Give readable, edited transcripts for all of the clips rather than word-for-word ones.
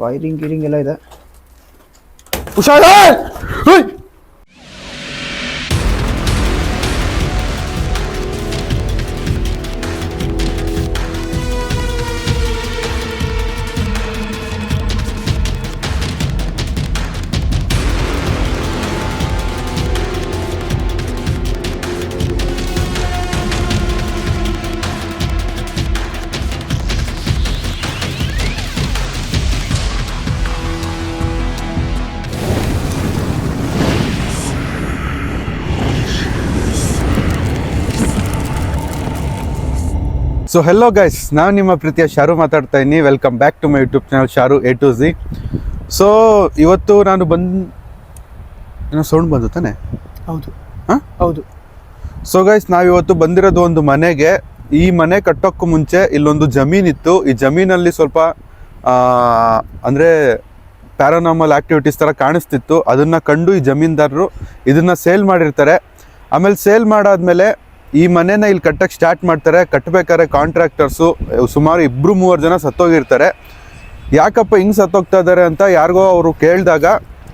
Wiring gearing ಎಲ್ಲ ಇದೆ. ಹುಷಾರ. ಸೊ ಹೆಲೋ ಗೈಸ್, ನಾನು ನಿಮ್ಮ ಪ್ರೀತಿಯ ಶಾರು ಮಾತಾಡ್ತಾ ಇದ್ದೀನಿ. Welcome back to my YouTube channel Sharu A to Z. So ಇವತ್ತು ನಾನು ಏನೋ ಸೌಂಡ್ ಬಂದು ತಾನೆ? ಹೌದು ಹಾಂ ಹೌದು. ಸೊ ಗೈಸ್, ನಾವಿವತ್ತು ಬಂದಿರೋದು ಒಂದು ಮನೆಗೆ. ಈ ಮನೆ ಕಟ್ಟೋಕ್ಕೂ ಮುಂಚೆ ಇಲ್ಲೊಂದು ಜಮೀನಿತ್ತು. ಈ ಜಮೀನಲ್ಲಿ ಸ್ವಲ್ಪ ಅಂದರೆ ಪ್ಯಾರಾನಾರ್ಮಲ್ ಆ್ಯಕ್ಟಿವಿಟೀಸ್ ಥರ ಕಾಣಿಸ್ತಿತ್ತು. ಅದನ್ನು ಕಂಡು ಈ ಜಮೀನ್ದಾರರು ಇದನ್ನು ಸೇಲ್ ಮಾಡಿರ್ತಾರೆ. ಆಮೇಲೆ ಸೇಲ್ ಮಾಡಾದ್ಮೇಲೆ ಈ ಮನೆನ ಇಲ್ಲಿ ಕಟ್ಟಕ್ಕೆ ಸ್ಟಾರ್ಟ್ ಮಾಡ್ತಾರೆ. ಕಟ್ಟಬೇಕಾದ್ರೆ ಕಾಂಟ್ರಾಕ್ಟರ್ಸು ಸುಮಾರು 2-3 ಜನ ಸತ್ತೋಗಿರ್ತಾರೆ. ಯಾಕಪ್ಪ ಹಿಂಗೆ ಸತ್ತೋಗ್ತಾ ಇದ್ದಾರೆ ಅಂತ ಯಾರಿಗೋ ಅವರು ಕೇಳಿದಾಗ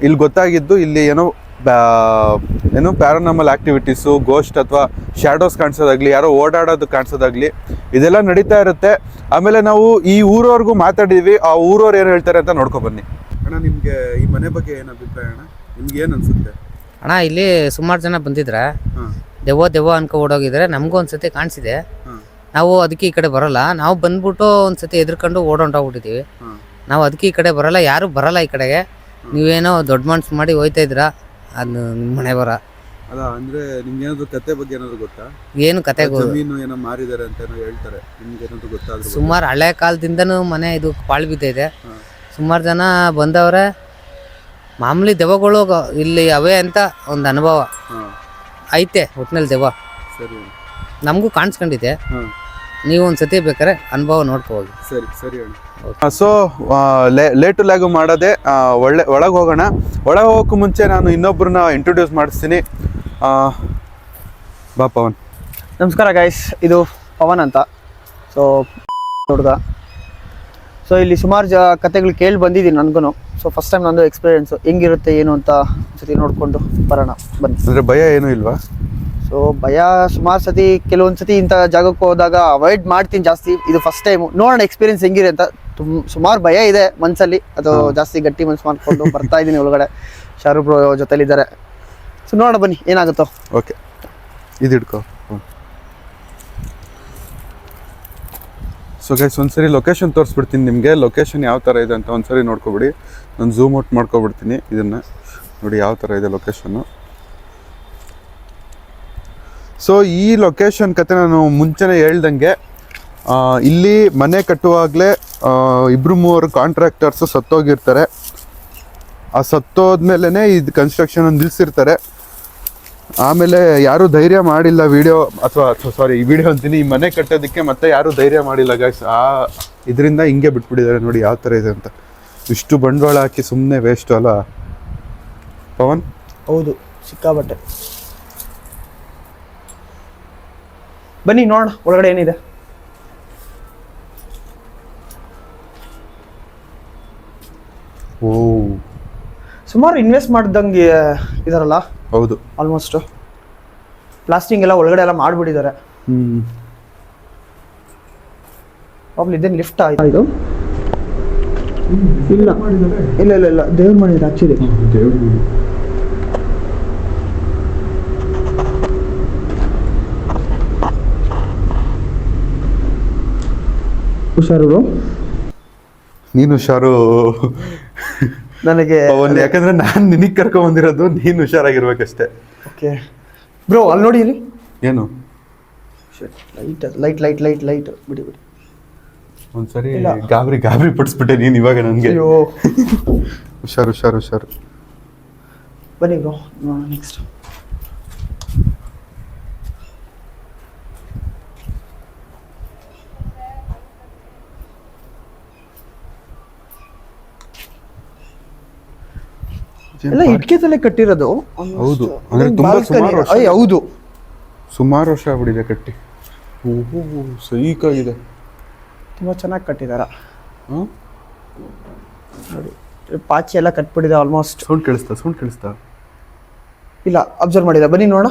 ಇಲ್ಲಿ ಗೊತ್ತಾಗಿದ್ದು, ಇಲ್ಲಿ ಏನೋ ಪ್ಯಾರಾನಾರ್ಮಲ್ ಆ್ಯಕ್ಟಿವಿಟೀಸು, ಗೋಸ್ಟ್ ಅಥವಾ ಶ್ಯಾಡೋಸ್ ಕಾಣಿಸೋದಾಗಲಿ, ಯಾರೋ ಓಡಾಡೋದು ಕಾಣಿಸೋದಾಗಲಿ, ಇದೆಲ್ಲ ನಡೀತಾ ಇರುತ್ತೆ. ಆಮೇಲೆ ನಾವು ಈ ಊರವ್ರಿಗೂ ಮಾತಾಡಿದ್ವಿ. ಆ ಊರವ್ರು ಏನು ಹೇಳ್ತಾರೆ ಅಂತ ನೋಡ್ಕೊಬನ್ನಿ. ಅಣ್ಣ, ನಿಮಗೆ ಈ ಮನೆ ಬಗ್ಗೆ ಏನು ಅಭಿಪ್ರಾಯ ಅಣ್ಣ? ನಿಮ್ಗೆ ಏನು ಅನಿಸುತ್ತೆ ಅಣ್ಣ? ಇಲ್ಲಿ ಸುಮಾರು ಜನ ಬಂದಿದ್ರೆ ದೆವ್ವ ಅನ್ಕೊ ಓಡೋಗಿದ್ರೆ. ನಮಗೂ ಒಂದ್ಸತಿ ಕಾಣಿಸಿದೆ. ನಾವು ಅದಕ್ಕೆ ಈ ಕಡೆ ಬರಲ್ಲ. ನಾವು ಬಂದ್ಬಿಟ್ಟು ಒಂದ್ಸತಿ ಎದ್ರಕೊಂಡು ಓಡೋಗ್ಬಿಟ್ಟಿದ್ದೀವಿ. ನಾವು ಅದಕ್ಕೆ ಈ ಕಡೆ ಬರಲ್ಲ, ಯಾರು ಬರಲ್ಲ ಈ ಕಡೆಗೆ. ನೀವೇನೋ ದೊಡ್ಡ ಮನ್ಸು ಮಾಡಿ ಹೋಯ್ತಾ ಇದ್ದೀರಾ, ಅದು ನಿಮ್ಮ ಮನೆ ಬರ. ಅಲ್ಲ ಅಂದ್ರೆ ನಿಮ್ಗೆ ಏನಾದ್ರು ಕತೆ ಬಗ್ಗೆ ಏನಾದ್ರು ಗೊತ್ತಾ? ಏನು ಕತೆ ಜಮೀನು ಏನೋ ಮಾರಿದ್ದಾರೆ ಅಂತ ಏನೋ ಹೇಳ್ತಾರೆ. ನಿಮ್ಗೆ ಏನಾದ್ರು ಗೊತ್ತಾದ್ರೆ? ಸುಮಾರು ಹಳೆ ಕಾಲದಿಂದನೂ ಮನೆ ಇದು ಪಾಳು ಬಿದ್ದಿದೆ. ಸುಮಾರು ಜನ ಬಂದವ್ರೆ. ಮಾಮೂಲಿ ದೆವ್ವಗಳು ಇಲ್ಲಿ ಅವೇ ಅಂತ ಒಂದು ಅನುಭವ ಐತೆ. ಒಟ್ಟಿನಲ್ಲಿ ದೆವ್ವ ಸರಿ ನಮಗೂ ಕಾಣಿಸ್ಕೊಂಡಿದೆ. ನೀವು ಒಂದ್ಸತಿ ಬೇಕಾರೆ ಅನುಭವ ನೋಡ್ಕೋಗಿ. ಸರಿ ಸರಿ ಅಣ್ಣ. ಸೊ ಲೇಟು ಲ್ಯಾಗು ಮಾಡೋದೆ ಒಳಗೆ ಹೋಗೋಣ. ಒಳಗೆ ಹೋಗೋಕ್ಕೂ ಮುಂಚೆ ನಾನು ಇನ್ನೊಬ್ಬರನ್ನ ಇಂಟ್ರೊಡ್ಯೂಸ್ ಮಾಡಿಸ್ತೀನಿ. ಬಾ ಪವನ್. ನಮಸ್ಕಾರ ಗೈಸ್, ಇದು ಪವನ್ ಅಂತ. ಸೊ ಹುಡುಗ. ಸೊ ಇಲ್ಲಿ ಸುಮಾರು ಕತೆಗಳು ಕೇಳಿ ಬಂದಿದ್ದೀನಿ ನನಗೂ. ಸೊ ಫಸ್ಟ್ ಟೈಮ್ ನಂದು ಎಕ್ಸ್ಪೀರಿಯೆನ್ಸು ಹೆಂಗಿರುತ್ತೆ ಏನು ಅಂತ ಒಂದ್ಸತಿ ನೋಡಿಕೊಂಡು ಬರೋಣ ಬನ್ನಿ. ಅಂದರೆ ಭಯ ಏನೂ ಇಲ್ವಾ? ಸೊ ಭಯ ಸುಮಾರು ಸತಿ, ಕೆಲವೊಂದು ಸತಿ ಇಂಥ ಜಾಗಕ್ಕೆ ಹೋದಾಗ ಅವಾಯ್ಡ್ ಮಾಡ್ತೀನಿ ಜಾಸ್ತಿ. ಇದು ಫಸ್ಟ್ ಟೈಮು, ನೋಡೋಣ ಎಕ್ಸ್ಪೀರಿಯೆನ್ಸ್ ಹೆಂಗಿದೆ ಅಂತ. ಸುಮಾರು ಭಯ ಇದೆ ಮನಸ್ಸಲ್ಲಿ, ಅದು ಜಾಸ್ತಿ ಗಟ್ಟಿ ಮನಸ್ಸು ಮಾಡ್ಕೊಂಡು ಬರ್ತಾ ಇದ್ದೀನಿ ಒಳಗಡೆ. ಶಾರು ಬ್ರೋ ಜೊತೆಲಿದ್ದಾರೆ. ಸೊ ನೋಡೋಣ ಬನ್ನಿ ಏನಾಗುತ್ತೋ. ಓಕೆ, ಇದು ಹಿಡ್ಕೊ. ಸೊ ಗೈಸ್, ಒಂದ್ಸರಿ ಲೊಕೇಶನ್ ತೋರಿಸ್ಬಿಡ್ತೀನಿ ನಿಮಗೆ. ಲೊಕೇಶನ್ ಯಾವ ಥರ ಇದೆ ಅಂತ ಒಂದ್ಸರಿ ನೋಡ್ಕೊಬಿಡಿ. ನಾನು ಝೂಮ್ ಔಟ್ ಮಾಡ್ಕೊಬಿಡ್ತೀನಿ. ಇದನ್ನು ನೋಡಿ ಯಾವ ಥರ ಇದೆ ಲೊಕೇಶನ್ನು. ಸೊ ಈ ಲೊಕೇಶನ್ ಕತೆ ನಾನು ಮುಂಚೆನೇ ಹೇಳ್ದಂಗೆ, ಇಲ್ಲಿ ಮನೆ ಕಟ್ಟುವಾಗಲೇ 2-3 ಕಾಂಟ್ರಾಕ್ಟರ್ಸು ಸತ್ತೋಗಿರ್ತಾರೆ. ಆ ಸತ್ತೋದ್ಮೇಲೆ ಇದು ಕನ್ಸ್ಟ್ರಕ್ಷನ್ ನಿಲ್ಲಿಸಿರ್ತಾರೆ. ಆಮೇಲೆ ಯಾರೂ ಧೈರ್ಯ ಮಾಡಿಲ್ಲ ಈ ವಿಡಿಯೋ ಅಂತೀನಿ, ಈ ಮನೆ ಕಟ್ಟೋದಕ್ಕೆ ಮತ್ತೆ ಯಾರೂ ಧೈರ್ಯ ಮಾಡಿಲ್ಲ ಗೈಸ್. ಇದರಿಂದ ಹಿಂಗೆ ಬಿಟ್ಬಿಟ್ಟಿದ್ದಾರೆ. ನೋಡಿ ಯಾವ ಥರ ಇದೆ ಅಂತ. ಇಷ್ಟು ಬಂಡವಾಳ ಹಾಕಿ ಸುಮ್ಮನೆ ವೇಸ್ಟು ಅಲ್ಲ ಪವನ್? ಹೌದು, ಸಿಕ್ಕಾಬಟ್ಟೆ. ಬನ್ನಿ ನೋಡೋಣ ಒಳಗಡೆ ಏನಿದೆ. ಓ, ಸುಮಾರು ಇನ್ವೆಸ್ಟ್ ಮಾಡ್ದಂಗೆ ಇದಾರಲ್ಲ. ಹೌದು, ಆಲ್ಮೋಸ್ಟ್ ಪ್ಲಾಸ್ಟಿಂಗ್ ಎಲ್ಲ ಒಳಗಡೆ ಎಲ್ಲ ಮಾಡಿಬಿಟ್ಟಿದ್ದಾರೆ. ಪ್ರಾಬ್ಲಮ್ ಇದೇನು ಲಿಫ್ಟ್ ಆಯ್ತು? ಇದು ಇಲ್ಲ ಇಲ್ಲ ಇಲ್ಲ ಇಲ್ಲ ದೇವ್ರು ಮಾಡಿದ್ದಾರೆ ಆಕ್ಚುಲಿ. ಹುಷಾರು, ನೀನು ಹುಷಾರು. ನನಗೆ ಯಾಕಂದ್ರೆ ನಾನು ನಿನಗೆ ಕರ್ಕೊಂಡ್ ಬಂದಿರೋದು, ನೀನು ಹುಷಾರಾಗಿರ್ಬೇಕಷ್ಟೇ. ಓಕೆ ಬ್ರೋ, ಅಲ್ಲಿ ನೋಡಿ ಇಲ್ಲಿ ಏನು light light light light light ಬಿಡಿ ಬಿಡಿ. ಒಂದ್ಸರಿ ಗಾಬರಿ ಪಡಿಸ್ಬಿಟ್ಟೆ ನೀನು ಇವಾಗ ನನಗೆ. ಹುಷಾರು ಹುಷಾರು ಹುಷಾರು. ಬನ್ನಿ ಬ್ರೋ, ನೆಕ್ಸ್ಟ್. ಎಲ್ಲ ಇಟ್ಕೆದಲ್ಲೇ ಕಟ್ಟಿರೋದು. ಹೌದು, ಅಂದ್ರೆ ತುಂಬಾ ಸುಮಾರು ವರ್ಷ. ಹೌದು, ಸುಮಾರು ವರ್ಷ ಆಗ್ಬಿಟ್ಟಿದೆ ಕಟ್ಟಿ. ಸೈಕಾಗಿದೆ. ತುಂಬಾ ಚೆನ್ನಾಗಿ ಕಟ್ಟಿದಾರ. ನೋಡಿ ಪಾಚಿ ಎಲ್ಲ ಕಟ್ಬಿಟ್ಟಿದೆ ಆಲ್ಮೋಸ್ಟ್. ಸೌಂಡ್ ಕೇಳಿಸ್ತಾ ಇಲ್ಲ ಅಬ್ಸರ್ವ್ ಮಾಡಿದ, ಬನ್ನಿ ನೋಡೋಣ.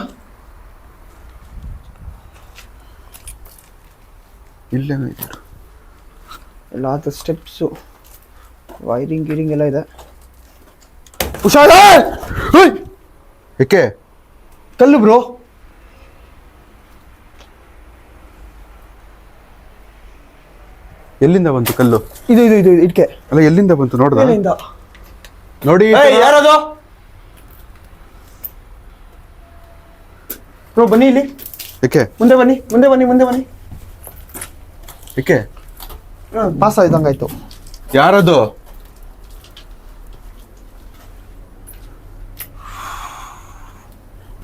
ಇಲ್ಲೇನೋ ಇದೆ ಎಲ್ಲ ಅದು ಸ್ಟೆಪ್ಸು, ವೈರಿಂಗ್ ಗಿರಿಂಗ್ ಎಲ್ಲ ಇದೆ. ಹುಷಾರ! ಏಕೆ ಕಲ್ಲು ಬ್ರೋ. ಎಲ್ಲಿಂದ ಬಂತು ಕಲ್ಲು? ಇದು ಇದು ಇದು ಇಟ್ಕೆ ಅಲ್ಲ ಎಲ್ಲಿಂದ ಬಂತು ನೋಡ್ದ? ಮೇಲಿಂದ. ನೋಡಿ ಯಾರದು ಬ್ರೋ? ಬನ್ನಿ ಇಲ್ಲಿ, ಏಕೆ ಮುಂದೆ ಬನ್ನಿ, ಮುಂದೆ ಬನ್ನಿ, ಮುಂದೆ ಬನ್ನಿ. ಏಕೆ ಪಾಸ್ ಆಯ್ತಂಗಾಯ್ತು. ಯಾರದು?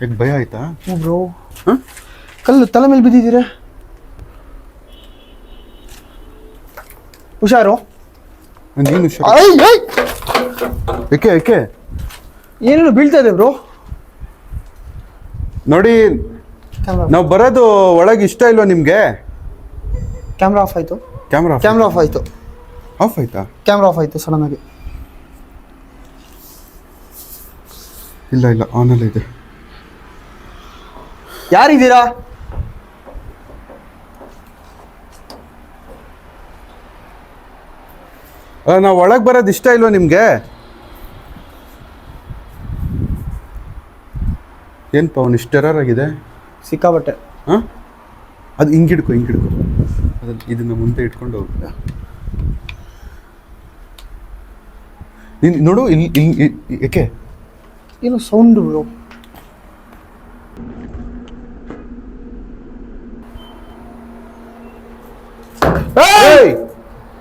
ಯಾಕೆ ಭಯ ಆಯ್ತಾ ಬ್ರೋ? ಕಲ್ಲು ತಲೆ ಮೇಲೆ ಬಿದ್ದಿದ್ದೀರಾ. ಹುಷಾರು. ನೀನು ಏಕೆ ಏನೇನು ಬೀಳ್ತಾ ಇದೆ ಬ್ರೋ? ನೋಡಿ ನಾವು ಬರೋದು ಒಳಗೆ ಇಷ್ಟ ಇಲ್ವಾ ನಿಮ್ಗೆ? ಕ್ಯಾಮ್ರಾ ಆಫ್ ಆಯ್ತು. ಕ್ಯಾಮ್ರಾ ಆಫ್ ಆಯ್ತು. ಆಫ್ ಆಯ್ತಾ? ಕ್ಯಾಮ್ರಾ ಆಫ್ ಆಯ್ತು ಸಡನ್ ಆಗಿ. ಇಲ್ಲ ಆನಲ್ಲ ಇದೆ. ಯಾರಿದ್ದೀರಾ? ನಾವು ಒಳಗೆ ಬರೋದು ಇಷ್ಟ ಇಲ್ವಾ ನಿಮ್ಗೆ? ಏನ್ ಪವನ್ ಇಷ್ಟು ಟೆರರ್ ಆಗಿದೆ? ಸಿಕ್ಕಾಬಟ್ಟೆ. ಹಾಂ ಅದು ಹಿಂಗಿಡ್ಕೊ ಅದನ್ನ ಇದನ್ನ ಮುಂದೆ ಇಟ್ಕೊಂಡು ಹೋಗ್ಬಿಡ. ನೀನು ನೋಡು ಇಲ್ಲಿ ಏಕೆ ಏನು ಸೌಂಡ್ ಬ್ರೋ?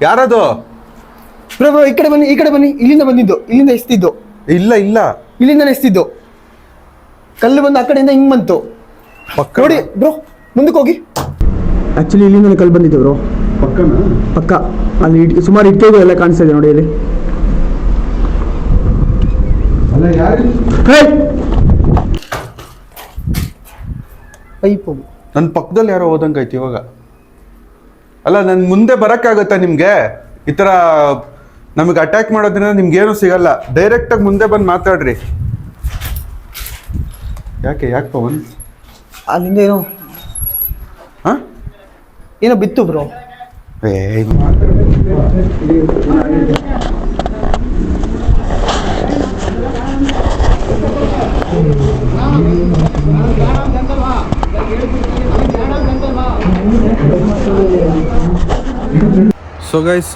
ಯಾರದು? ಬ್ರೋ ಈ ಕಡೆ ಬನ್ನಿ, ಈ ಕಡೆ ಬನ್ನಿ. ಇಲ್ಲಿಂದ ಬಂದಿದ್ದು, ಇಲ್ಲಿಂದ ಎಸ್ತಿದ್ದು. ಇಲ್ಲ ಇಲ್ಲಿಂದ ಎಸ್ತಿದ್ದು. ಕಲ್ಲು ಬಂದು ಆ ಕಡೆಯಿಂದ ಹಿಂಗ್ ಬಂತು. ನೋಡಿ ಬ್ರೋ, ಮುಂದಕ್ಕೆ ಹೋಗಿ. ಆಕ್ಚುಲಿ ಇಲ್ಲಿಂದ ಕಲ್ಲು ಬಂದಿದ್ದು ಬ್ರೋ. ಪಕ್ಕ ಅಲ್ಲಿ ಸುಮಾರು ಇಟ್ಟಿಗೆ ಎಲ್ಲ ಕಾಣಿಸ್ತಾ ಇದೆ ನೋಡಿ ಇಲ್ಲಿ. ಪೈಪು ನನ್ನ ಪಕ್ಕದಲ್ಲಿ ಯಾರೋ ಹೋದಂಗಾಯ್ತು ಇವಾಗ. ಅಲ್ಲ ನನ್ ಮುಂದೆ ಬರಕ್ಕಾಗತ್ತಾ ನಿಮ್ಗೆ? ಈ ತರ ನಮಗೆ ಅಟ್ಯಾಕ್ ಮಾಡೋದ್ರಿಂದ ನಿಮ್ಗೇನು ಸಿಗಲ್ಲ. ಡೈರೆಕ್ಟಾಗಿ ಮುಂದೆ ಬಂದು ಮಾತಾಡ್ರಿ. ಯಾಕೆ ಪವನ್? ಅಲ್ಲಿಂದ ಏನೋ ಬಿತ್ತು ಬ್ರೋ. ಸೊ ಗೈಸ್,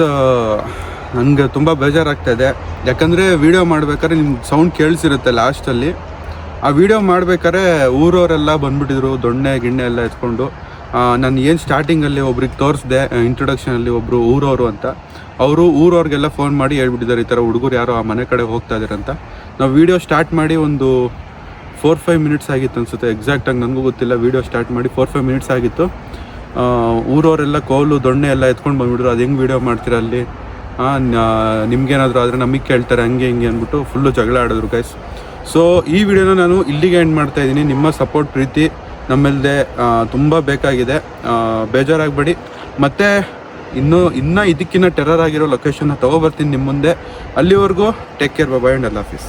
ನನಗೆ ತುಂಬ ಬೇಜಾರಾಗ್ತಾ ಇದೆ. ಯಾಕಂದರೆ ವಿಡಿಯೋ ಮಾಡ್ಬೇಕಾದ್ರೆ ನಿಮ್ಗೆ ಸೌಂಡ್ ಕೇಳಿಸಿರುತ್ತೆ ಲಾಸ್ಟಲ್ಲಿ. ಆ ವಿಡಿಯೋ ಮಾಡ್ಬೇಕಾದ್ರೆ ಊರವರೆಲ್ಲ ಬಂದ್ಬಿಟ್ಟಿದ್ರು, ದೊಣ್ಣೆ ಗಿಣ್ಣೆ ಎಲ್ಲ ಎತ್ಕೊಂಡು. ನಾನು ಏನು ಸ್ಟಾರ್ಟಿಂಗಲ್ಲಿ ಒಬ್ರಿಗೆ ತೋರಿಸ್ದೆ ಇಂಟ್ರೊಡಕ್ಷನಲ್ಲಿ, ಒಬ್ಬರು ಊರವರು ಅಂತ. ಅವರು ಊರವ್ರಿಗೆಲ್ಲ ಫೋನ್ ಮಾಡಿ ಹೇಳ್ಬಿಟ್ಟಿದ್ದಾರೆ ಈ ಥರ ಹುಡುಗರು ಯಾರೋ ಆ ಮನೆ ಕಡೆ ಹೋಗ್ತಾ ಇದ್ದಾರೆ ಅಂತ. ನಾವು ವೀಡಿಯೋ ಸ್ಟಾರ್ಟ್ ಮಾಡಿ ಒಂದು 4-5 ಮಿನಿಟ್ಸ್ ಆಗಿತ್ತು ಅನಿಸುತ್ತೆ. ಎಕ್ಸಾಕ್ಟಾಗಿ ನನಗೂ ಗೊತ್ತಿಲ್ಲ. ವೀಡಿಯೋ ಸ್ಟಾರ್ಟ್ ಮಾಡಿ 4-5 ಮಿನಿಟ್ಸ್ ಆಗಿತ್ತು. ಊರವರೆಲ್ಲ ಕೋಲು ದೊಣ್ಣೆ ಎಲ್ಲ ಎತ್ಕೊಂಡು ಬಂದ್ಬಿಟ್ರು. ಅದು ಹೆಂಗೆ ವೀಡಿಯೋ ಮಾಡ್ತೀರಾ ಅಲ್ಲಿ, ನಿಮ್ಗೇನಾದರೂ ಆದರೆ ನಮಗೆ ಕೇಳ್ತಾರೆ, ಹಂಗೆ ಹಿಂಗೆ ಅಂದ್ಬಿಟ್ಟು ಫುಲ್ಲು ಜಗಳ ಆಡಿದ್ರು ಗೈಸ್. ಸೊ ಈ ವಿಡಿಯೋನ ನಾನು ಇಲ್ಲಿಗೆ ಎಂಡ್ ಮಾಡ್ತಾಯಿದ್ದೀನಿ. ನಿಮ್ಮ ಸಪೋರ್ಟ್ ಪ್ರೀತಿ ನಮ್ಮೆಲ್ಲದೆ ತುಂಬ ಬೇಕಾಗಿದೆ. ಬೇಜಾರಾಗಬೇಡಿ. ಮತ್ತು ಇನ್ನೂ ಇದಕ್ಕಿಂತ ಟೆರರ್ ಆಗಿರೋ ಲೊಕೇಶನ್ನ ತೊಗೊಬರ್ತೀನಿ ನಿಮ್ಮ ಮುಂದೆ. ಅಲ್ಲಿವರೆಗೂ ಟೇಕ್ ಕೇರ್, ಬೈ ಆ್ಯಂಡ್ ಅಲ್ಲಾಹ್ ಹಾಫಿಸ್.